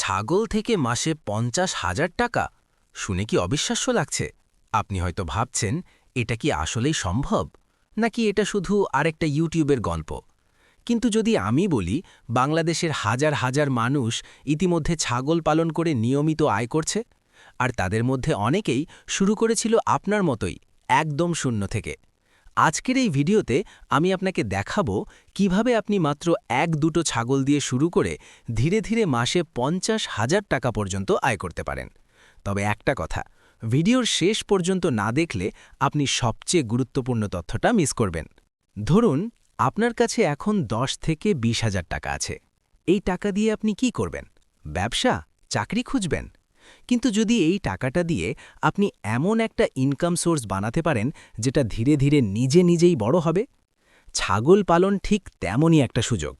ছাগল থেকে মাসে ৫০,০০০ টাকা শুনে কি অবিশ্বাস্য লাগছে? আপনি হয়তো ভাবছেন এটা কি আসলেই সম্ভব, নাকি এটা শুধু আরেকটা ইউটিউবের গল্প। কিন্তু যদি আমি বলি বাংলাদেশের হাজার হাজার মানুষ ইতিমধ্যে ছাগল পালন করে নিয়মিত আয় করছে, আর তাদের মধ্যে অনেকেই শুরু করেছিল আপনার মতোই একদম শূন্য থেকে। আজকের এই ভিডিওতে আমি আপনাকে দেখাবো কিভাবে আপনি মাত্র ১-২টো ছাগল দিয়ে শুরু করে ধীরে ধীরে মাসে ৫০,০০০ টাকা পর্যন্ত আয় করতে পারেন। তবে একটা কথা, ভিডিওর শেষ পর্যন্ত না দেখলে আপনি সবচেয়ে গুরুত্বপূর্ণ তথ্যটা মিস করবেন। ধরুন আপনার কাছে এখন ১০ থেকে ২০,০০০ টাকা আছে। এই টাকা দিয়ে আপনি কি করবেন? ব্যবসা, চাকরি খুঁজবেন? কিন্তু যদি এই টাকাটা দিয়ে আপনি এমন একটা ইনকাম সোর্স বানাতে পারেন যেটা ধীরে ধীরে নিজে নিজেই বড় হবে, ছাগল পালন ঠিক তেমনই একটা সুযোগ।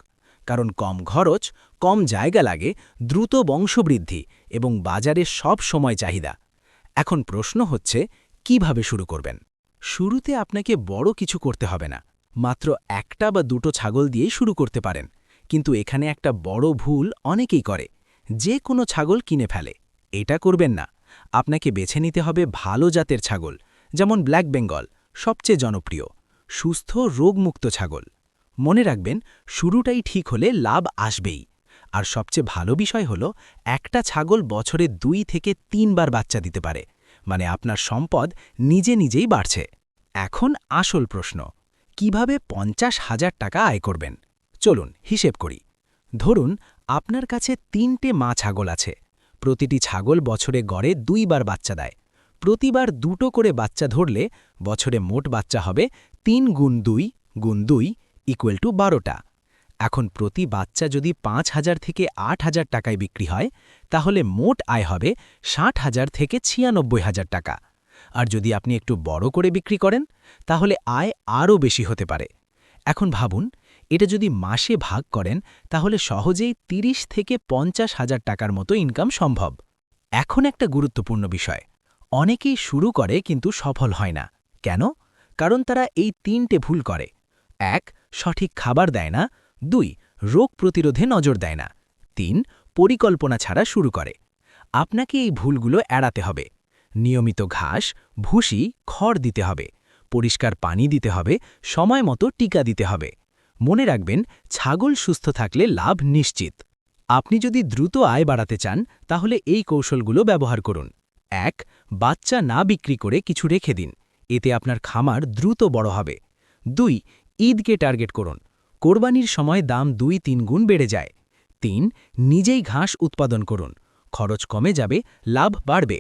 কারণ কম খরচ, কম জায়গা লাগে, দ্রুত বংশবৃদ্ধি এবং বাজারে সব সময় চাহিদা। এখন প্রশ্ন হচ্ছে, কিভাবে শুরু করবেন? শুরুতে আপনাকে বড় কিছু করতে হবে না, মাত্র একটা বা দুটো ছাগল দিয়েই শুরু করতে পারেন। কিন্তু এখানে একটা বড় ভুল অনেকেই করে, যে কোনো ছাগল কিনে ফেলে। এটা করবেন না। আপনাকে বেছে নিতে হবে ভালো জাতের ছাগল, যেমন ব্ল্যাক বেঙ্গল, সবচেয়ে জনপ্রিয়, সুস্থ রোগমুক্ত ছাগল। মনে রাখবেন, শুরুটাই ঠিক হলে লাভ আসবেই। আর সবচেয়ে ভালো বিষয় হলো, একটা ছাগল বছরে ২ থেকে ৩ বার বাচ্চা দিতে পারে, মানে আপনার সম্পদ নিজে নিজেই বাড়ছে। এখন আসল প্রশ্ন, কিভাবে ৫০,০০০ টাকা আয় করবেন? চলুন হিসেব করি। ধরুন আপনার কাছে ৩টে মা ছাগল আছে। প্রতিটি ছাগল বছরে গড়ে ২ বার বাচ্চা দেয়। প্রতিবার ২টো করে বাচ্চা ধরলে বছরে মোট বাচ্চা হবে ৩ গুণ ২ গুণ ২ = ১২টা। এখন প্রতি বাচ্চা যদি ৫,০০০ থেকে ৮,০০০ টাকায় বিক্রি হয়, তাহলে মোট আয় হবে ৬০,০০০ থেকে ৯৬,০০০ টাকা। আর যদি আপনি একটু বড় করে বিক্রি করেন, তাহলে আয় আরও বেশি হতে পারে। এখন ভাবুন, এটা যদি মাসে ভাগ করেন, তাহলে সহজেই ৩০ থেকে ৫০,০০০ টাকার মতো ইনকাম সম্ভব। এখন একটা গুরুত্বপূর্ণ বিষয়, অনেকেই শুরু করে কিন্তু সফল হয় না। কেন? কারণ তারা এই ৩টে ভুল করে। ১. সঠিক খাবার দেয় না। ২. রোগ প্রতিরোধে নজর দেয় না। ৩. পরিকল্পনা ছাড়া শুরু করে। আপনাকে এই ভুলগুলো এড়াতে হবে। নিয়মিত ঘাস, ভুসি, খড় দিতে হবে, পরিষ্কার পানি দিতে হবে, সময় মতো টিকা দিতে হবে। মনে রাখবেন, ছাগল সুস্থ থাকলে লাভ নিশ্চিত। আপনি যদি দ্রুত আয় বাড়াতে চান, তাহলে এই কৌশলগুলো ব্যবহার করুন। ১. বাচ্চা না বিক্রি করে কিছু রেখে দিন, এতে আপনার খামার দ্রুত বড় হবে। ২. ঈদকে টার্গেট করুন, কোরবানির সময় দাম ২-৩ গুণ বেড়ে যায়। ৩. নিজেই ঘাস উৎপাদন করুন, খরচ কমে যাবে, লাভ বাড়বে।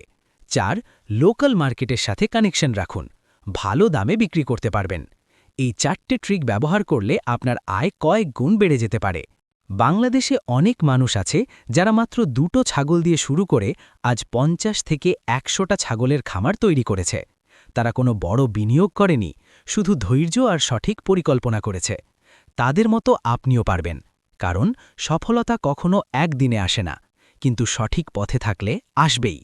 ৪. লোকাল মার্কেটের সাথে কানেকশন রাখুন, ভালো দামে বিক্রি করতে পারবেন। এই ৪টে ট্রিক ব্যবহার করলে আপনার আয় কয়েক গুণ বেড়ে যেতে পারে। বাংলাদেশে অনেক মানুষ আছে যারা মাত্র ২টো ছাগল দিয়ে শুরু করে আজ ৫০ থেকে ১০০টা ছাগলের খামার তৈরি করেছে। তারা কোনো বড় বিনিয়োগ করেনি, শুধু ধৈর্য আর সঠিক পরিকল্পনা করেছে। তাদের মতো আপনিও পারবেন, কারণ সফলতা কখনো একদিনে আসে না, কিন্তু সঠিক পথে থাকলে আসবেই।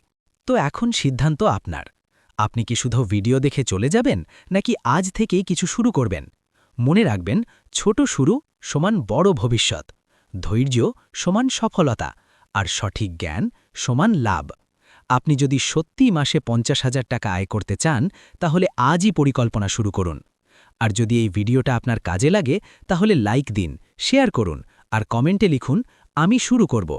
তো এখন সিদ্ধান্ত আপনার। আপনি কি শুধু ভিডিও দেখে চলে যাবেন, নাকি আজ থেকেই কিছু শুরু করবেন? মনে রাখবেন, ছোট শুরু সমান বড় ভবিষ্যৎ, ধৈর্য সমান সফলতা, আর সঠিক জ্ঞান সমান লাভ। আপনি যদি সত্যিই মাসে ৫০,০০০ টাকা আয় করতে চান, তাহলে আজই পরিকল্পনা শুরু করুন। আর যদি এই ভিডিওটা আপনার কাজে লাগে, তাহলে লাইক দিন, শেয়ার করুন, আর কমেন্টে লিখুন, আমি শুরু করব।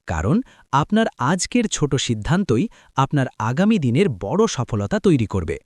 কারণ আপনার আজকের ছোট সিদ্ধান্তই আপনার আগামী দিনের বড় সফলতা তৈরি করবে।